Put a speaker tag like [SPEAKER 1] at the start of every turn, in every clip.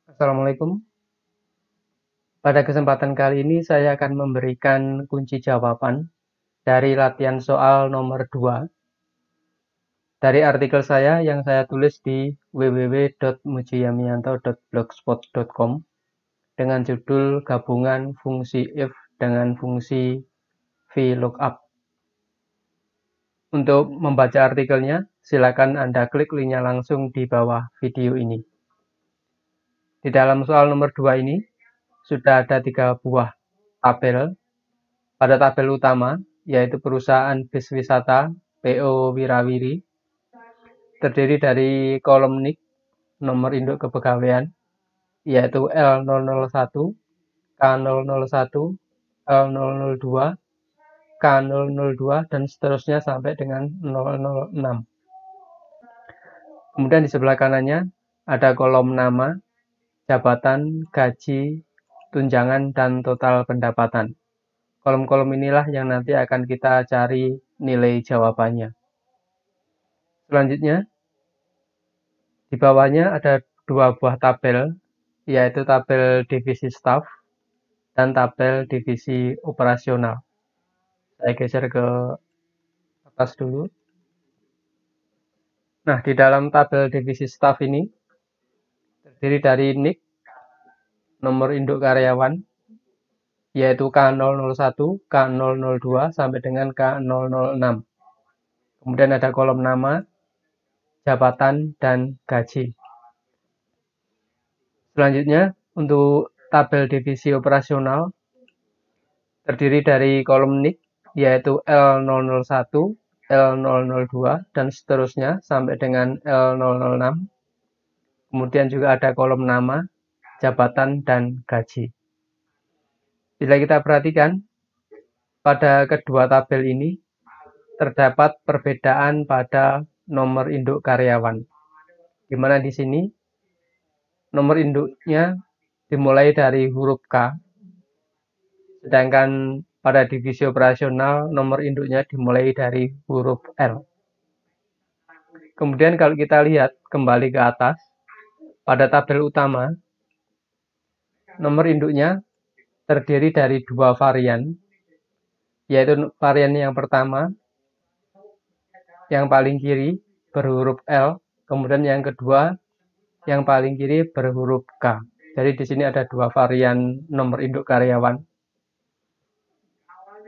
[SPEAKER 1] Assalamualaikum. Pada kesempatan kali ini saya akan memberikan kunci jawaban dari latihan soal nomor 2 dari artikel saya yang saya tulis di www.mujiyamianto.blogspot.com dengan judul gabungan fungsi if dengan fungsi VLOOKUP. Untuk membaca artikelnya, silakan Anda klik linknya langsung di bawah video ini. Di dalam soal nomor 2 ini, sudah ada 3 buah tabel. Pada tabel utama, yaitu perusahaan bis wisata PO Wirawiri, terdiri dari kolom NIK, nomor induk kepegawaian, yaitu L001, K001, L002, K002, dan seterusnya sampai dengan 006. Kemudian di sebelah kanannya ada kolom nama, jabatan, gaji, tunjangan, dan total pendapatan. Kolom-kolom inilah yang nanti akan kita cari nilai jawabannya. Selanjutnya, di bawahnya ada 2 buah tabel, yaitu tabel divisi staf dan tabel divisi operasional. Saya geser ke atas dulu. Nah, di dalam tabel divisi staf ini, terdiri dari NIK, nomor induk karyawan, yaitu K001, K002, sampai dengan K006. Kemudian ada kolom nama, jabatan, dan gaji. Selanjutnya, untuk tabel divisi operasional, terdiri dari kolom NIK, yaitu L001, L002, dan seterusnya sampai dengan L006. Kemudian juga ada kolom nama, jabatan, dan gaji. Bila kita perhatikan, pada kedua tabel ini terdapat perbedaan pada nomor induk karyawan, di mana di sini nomor induknya dimulai dari huruf K, sedangkan pada divisi operasional nomor induknya dimulai dari huruf L. Kemudian kalau kita lihat kembali ke atas, pada tabel utama, nomor induknya terdiri dari 2 varian, yaitu varian yang pertama, yang paling kiri berhuruf L, kemudian yang kedua, yang paling kiri berhuruf K. Jadi di sini ada 2 varian nomor induk karyawan,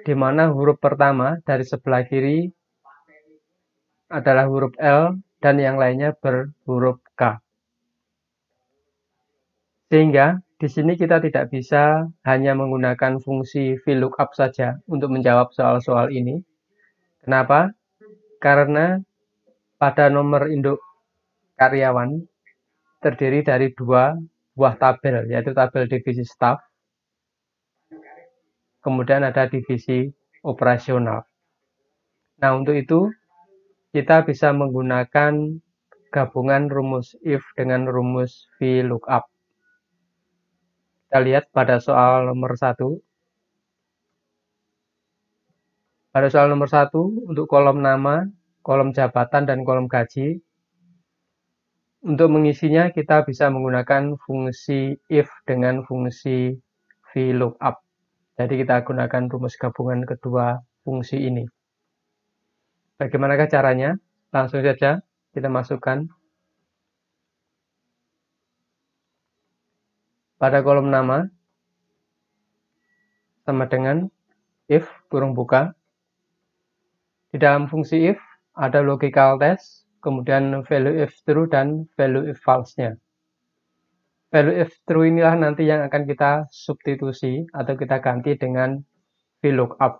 [SPEAKER 1] di mana huruf pertama dari sebelah kiri adalah huruf L dan yang lainnya berhuruf K. Sehingga di sini kita tidak bisa hanya menggunakan fungsi VLOOKUP saja untuk menjawab soal-soal ini. Kenapa? Karena pada nomor induk karyawan terdiri dari 2 buah tabel, yaitu tabel divisi staf, kemudian ada divisi operasional. Nah, untuk itu kita bisa menggunakan gabungan rumus if dengan rumus VLOOKUP. Kita lihat pada soal nomor 1. Pada soal nomor 1, untuk kolom nama, kolom jabatan, dan kolom gaji, untuk mengisinya kita bisa menggunakan fungsi if dengan fungsi VLOOKUP. Jadi kita gunakan rumus gabungan kedua fungsi ini. Bagaimanakah caranya? Langsung saja kita masukkan. Pada kolom nama, sama dengan if kurung buka. Di dalam fungsi if ada logical test, kemudian value if true dan value if false-nya. Value if true inilah nanti yang akan kita substitusi atau kita ganti dengan VLOOKUP.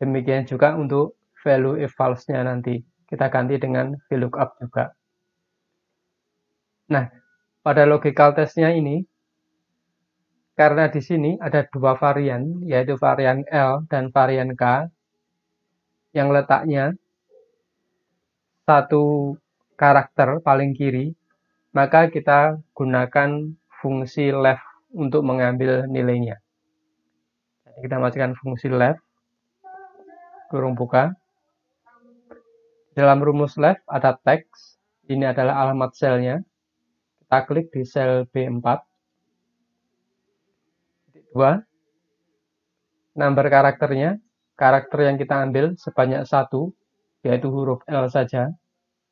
[SPEAKER 1] Demikian juga untuk value if false-nya nanti kita ganti dengan VLOOKUP juga. Nah, pada logical test-nya ini, karena di sini ada 2 varian, yaitu varian L dan varian K, yang letaknya satu karakter paling kiri, maka kita gunakan fungsi left untuk mengambil nilainya. Jadi kita masukkan fungsi left, kurung buka. Dalam rumus left ada teks, ini adalah alamat selnya. Kita klik di sel B4. 2, number karakternya, karakter yang kita ambil sebanyak 1, yaitu huruf L saja.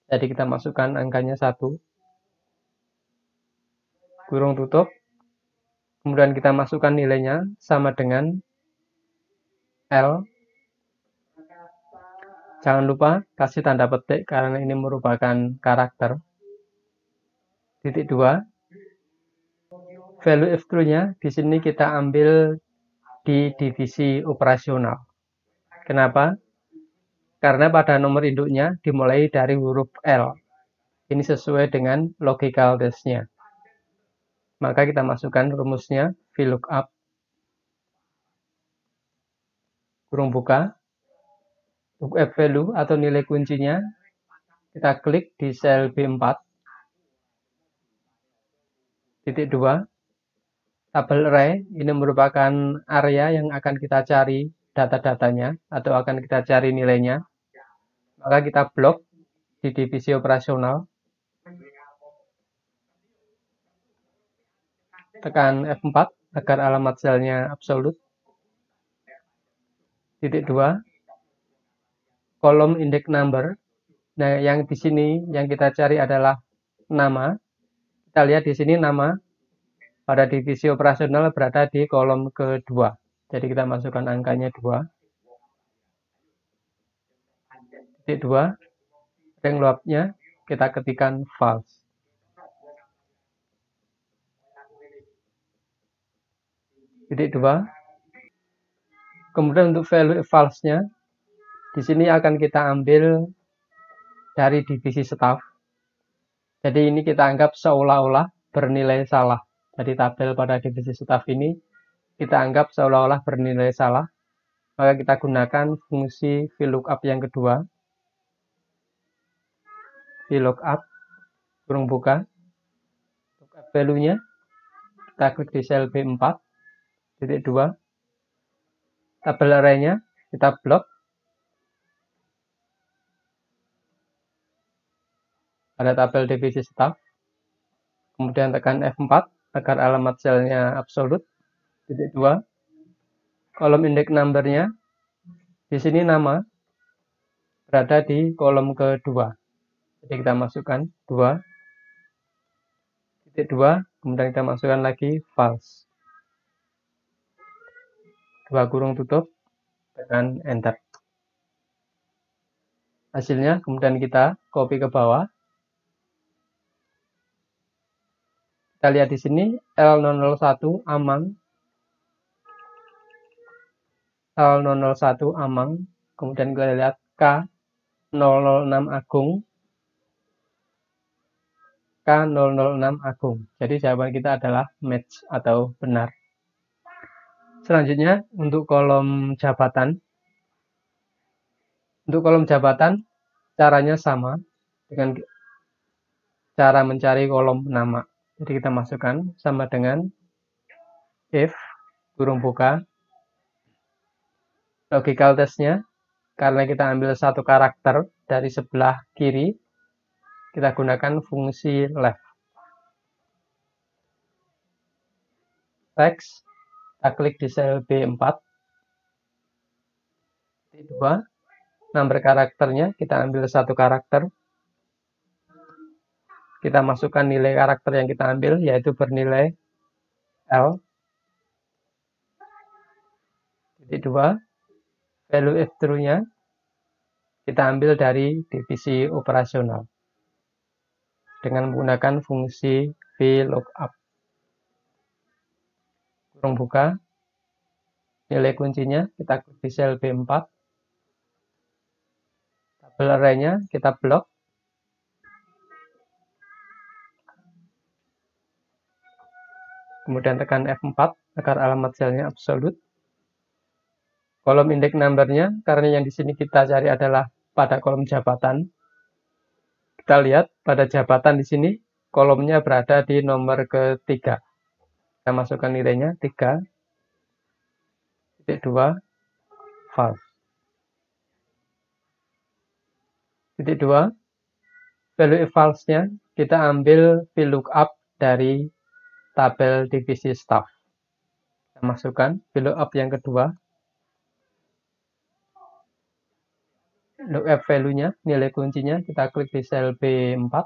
[SPEAKER 1] Jadi kita masukkan angkanya 1, kurung tutup. Kemudian kita masukkan nilainya sama dengan L. Jangan lupa kasih tanda petik karena ini merupakan karakter. Titik 2. Value if true-nya di sini kita ambil di divisi operasional. Kenapa? Karena pada nomor induknya dimulai dari huruf L. Ini sesuai dengan logical test-nya. Maka kita masukkan rumusnya VLOOKUP kurung buka. Untuk F value atau nilai kuncinya, kita klik di sel B4. Titik 2. Tabel array ini merupakan area yang akan kita cari data-datanya atau akan kita cari nilainya. Maka kita blok di divisi operasional. Tekan F4 agar alamat selnya absolut. Titik 2. Kolom index number. Nah, yang di sini yang kita cari adalah nama. Kita lihat di sini nama pada divisi operasional berada di kolom kedua. Jadi kita masukkan angkanya 2. Titik 2. Range loop-nya kita ketikkan false. Titik 2. Kemudian untuk value false-nya di sini akan kita ambil dari divisi staff. Jadi ini kita anggap seolah-olah bernilai salah. Jadi tabel pada divisi staff ini kita anggap seolah-olah bernilai salah. Maka kita gunakan fungsi VLOOKUP yang kedua. VLOOKUP kurung buka. Untuk value-nya kita klik di sel B4. Titik 2. Tabel array-nya kita blok. Pada tabel divisi staff. Kemudian tekan F4 agar alamat selnya absolut. Titik 2. Kolom index number-nya di sini nama berada di kolom kedua. Jadi kita masukkan 2. Titik 2. Kemudian kita masukkan lagi false. 2 kurung tutup. Tekan enter. Hasilnya kemudian kita copy ke bawah. Kita lihat di sini L001 Amang. L001 Amang. Kemudian kita lihat K006 Agung. K006 Agung. Jadi jawaban kita adalah match atau benar. Selanjutnya untuk kolom jabatan. Untuk kolom jabatan caranya sama dengan cara mencari kolom nama. Jadi kita masukkan sama dengan if kurung buka. Logical test-nya karena kita ambil satu karakter dari sebelah kiri, kita gunakan fungsi left. Text, kita klik di sel B4. Titik 2. Number karakternya kita ambil satu karakter. Kita masukkan nilai karakter yang kita ambil, yaitu bernilai L. Titik 2. Value if true-nya kita ambil dari divisi operasional dengan menggunakan fungsi VLOOKUP. Kurung buka. Nilai kuncinya kita klik di sel B4. Tabel array-nya kita blok. Kemudian tekan F4 agar alamat selnya absolut. Kolom index number-nya, karena yang di sini kita cari adalah pada kolom jabatan. Kita lihat pada jabatan di sini, kolomnya berada di nomor ketiga. Kita masukkan nilainya 3. Titik 2. False. Titik 2. Value if false-nya kita ambil VLOOKUP dari tabel divisi staff. Kita masukkan VLOOKUP yang kedua. Lookup value-nya, nilai kuncinya, kita klik di sel B4.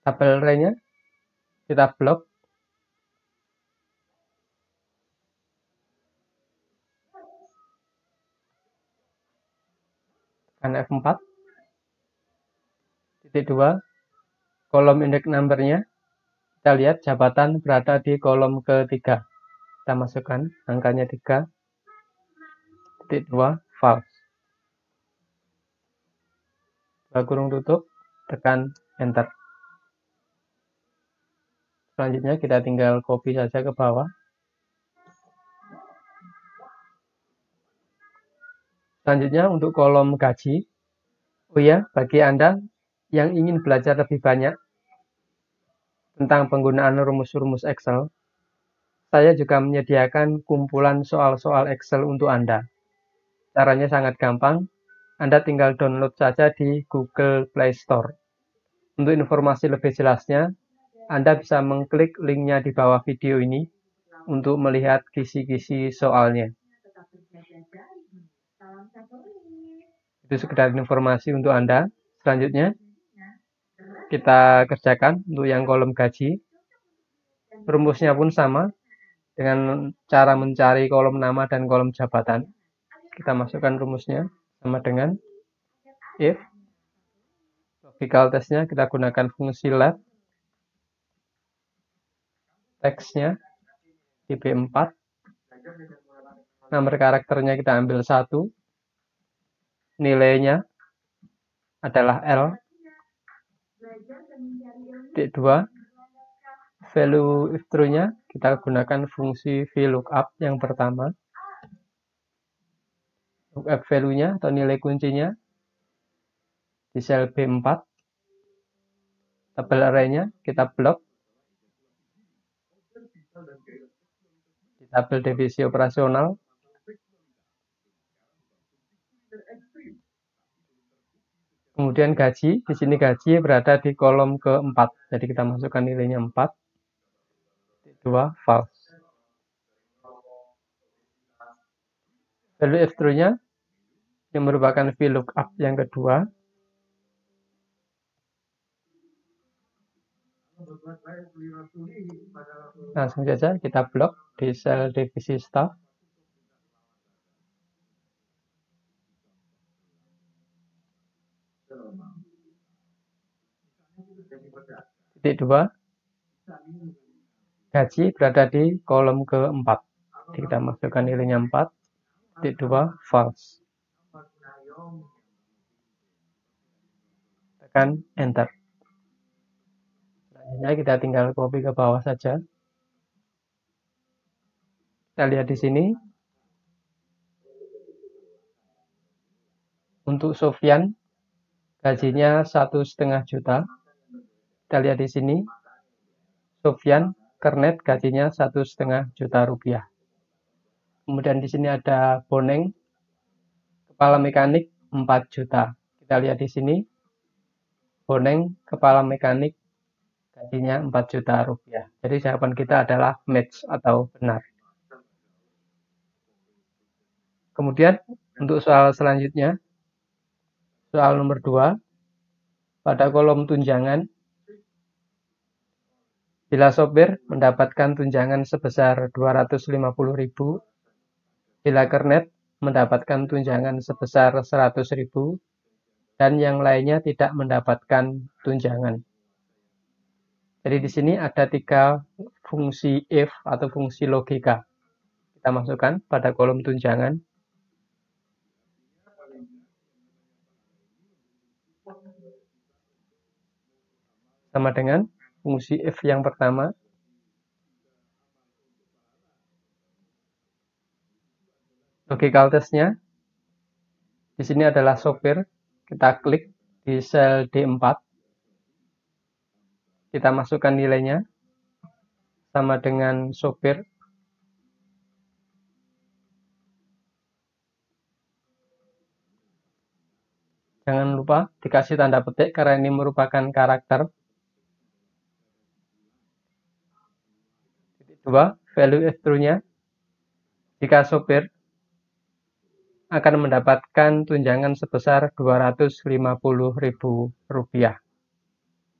[SPEAKER 1] Tabel array-nya kita blok. Tekan F4. Titik 2. Kolom index number-nya. Kita lihat jabatan berada di kolom ketiga. Kita masukkan angkanya 3. Titik 2. False. Dua kurung tutup. Tekan Enter. Selanjutnya kita tinggal copy saja ke bawah. Selanjutnya untuk kolom gaji. Oh ya, bagi Anda yang ingin belajar lebih banyak tentang penggunaan rumus-rumus Excel, saya juga menyediakan kumpulan soal-soal Excel untuk Anda. Caranya sangat gampang. Anda tinggal download saja di Google Play Store. Untuk informasi lebih jelasnya, Anda bisa mengklik linknya di bawah video ini untuk melihat kisi-kisi soalnya. Itu sekedar informasi untuk Anda. Selanjutnya, kita kerjakan untuk yang kolom gaji. Rumusnya pun sama dengan cara mencari kolom nama dan kolom jabatan. Kita masukkan rumusnya sama dengan if. Logical testnya kita gunakan fungsi let. Teksnya di B4. Nomor karakternya kita ambil 1. Nilainya adalah L. Titik 2. Value if true-nya kita gunakan fungsi VLOOKUP yang pertama. Lookup value-nya atau nilai kuncinya di sel B4. Tabel array-nya kita blok. Di tabel divisi operasional. Kemudian gaji, di sini gaji berada di kolom keempat. Jadi kita masukkan nilainya 4. 2 false. Value if true-nya yang merupakan VLOOKUP yang kedua. Langsung saja kita blok di sel divisi staff. Titik 2. Gaji berada di kolom keempat. Jadi kita masukkan nilainya 4. Titik 2 false. Tekan enter. Selanjutnya kita tinggal copy ke bawah saja. Kita lihat di sini. Untuk Sofyan gajinya 1,5 juta. Kita lihat di sini. Sofyan Kernet gajinya 1,5 juta rupiah. Kemudian di sini ada Boneng kepala mekanik 4 juta. Kita lihat di sini. Boneng kepala mekanik gajinya 4 juta rupiah. Jadi jawaban kita adalah match atau benar. Kemudian untuk soal selanjutnya, soal nomor 2, pada kolom tunjangan, bila sopir mendapatkan tunjangan sebesar 250.000, bila kernet mendapatkan tunjangan sebesar 100.000, dan yang lainnya tidak mendapatkan tunjangan. Jadi di sini ada 3 fungsi if atau fungsi logika. Kita masukkan pada kolom tunjangan. Sama dengan fungsi if yang pertama. Logical testnya di sini adalah sopir. Kita klik di sel D4. Kita masukkan nilainya sama dengan sopir. Jangan lupa dikasih tanda petik karena ini merupakan karakter. 2. Value F-true-nya, jika sopir akan mendapatkan tunjangan sebesar Rp250.000.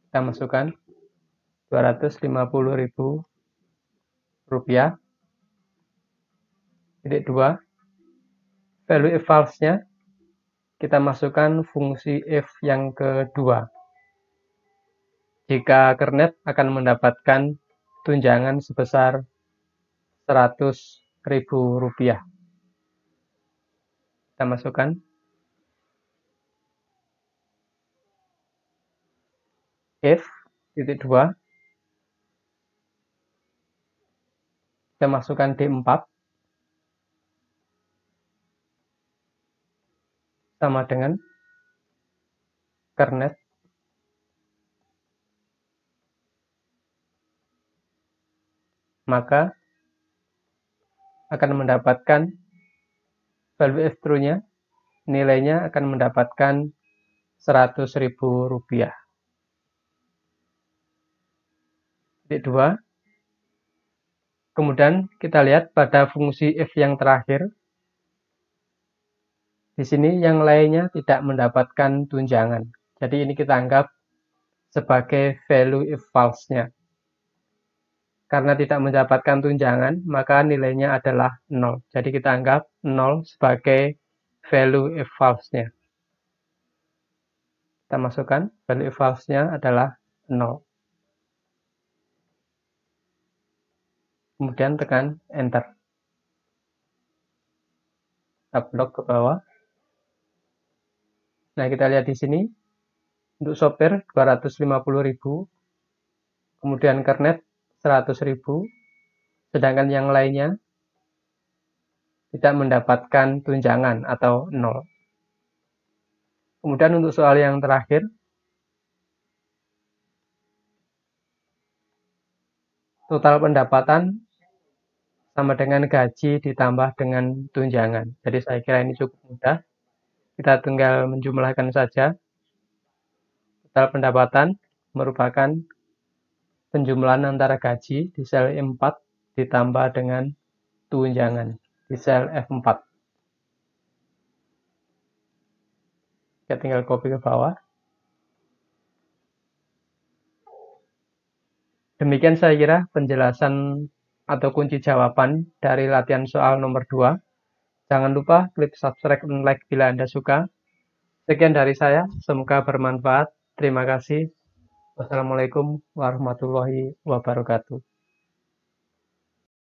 [SPEAKER 1] Kita masukkan Rp250.000. Titik 2. Value if false-nya, kita masukkan fungsi if yang kedua. Jika kernet akan mendapatkan tunjangan sebesar Rp100.000. Kita masukkan. If, titik 2. Kita masukkan D4. Sama dengan kernet maka akan mendapatkan value F-true-nya, nilainya akan mendapatkan Rp100.000. Titik 2. Kemudian kita lihat pada fungsi if yang terakhir. Di sini yang lainnya tidak mendapatkan tunjangan. Jadi ini kita anggap sebagai value if false-nya. Karena tidak mendapatkan tunjangan, maka nilainya adalah 0. Jadi kita anggap 0 sebagai value if false-nya. Kita masukkan, value if false-nya adalah 0. Kemudian tekan Enter. Kita blok ke bawah. Nah, kita lihat di sini. Untuk sopir, Rp250.000. Kemudian kernet, Rp100.000. Sedangkan yang lainnya tidak mendapatkan tunjangan atau 0. Kemudian untuk soal yang terakhir, total pendapatan sama dengan gaji ditambah dengan tunjangan. Jadi saya kira ini cukup mudah. Kita tinggal menjumlahkan saja. Total pendapatan merupakan penjumlahan antara gaji di sel E4 ditambah dengan tunjangan di sel F4. Kita tinggal copy ke bawah. Demikian saya kira penjelasan atau kunci jawaban dari latihan soal nomor 2. Jangan lupa klik subscribe dan like bila Anda suka. Sekian dari saya, semoga bermanfaat. Terima kasih. Wassalamualaikum warahmatullahi wabarakatuh.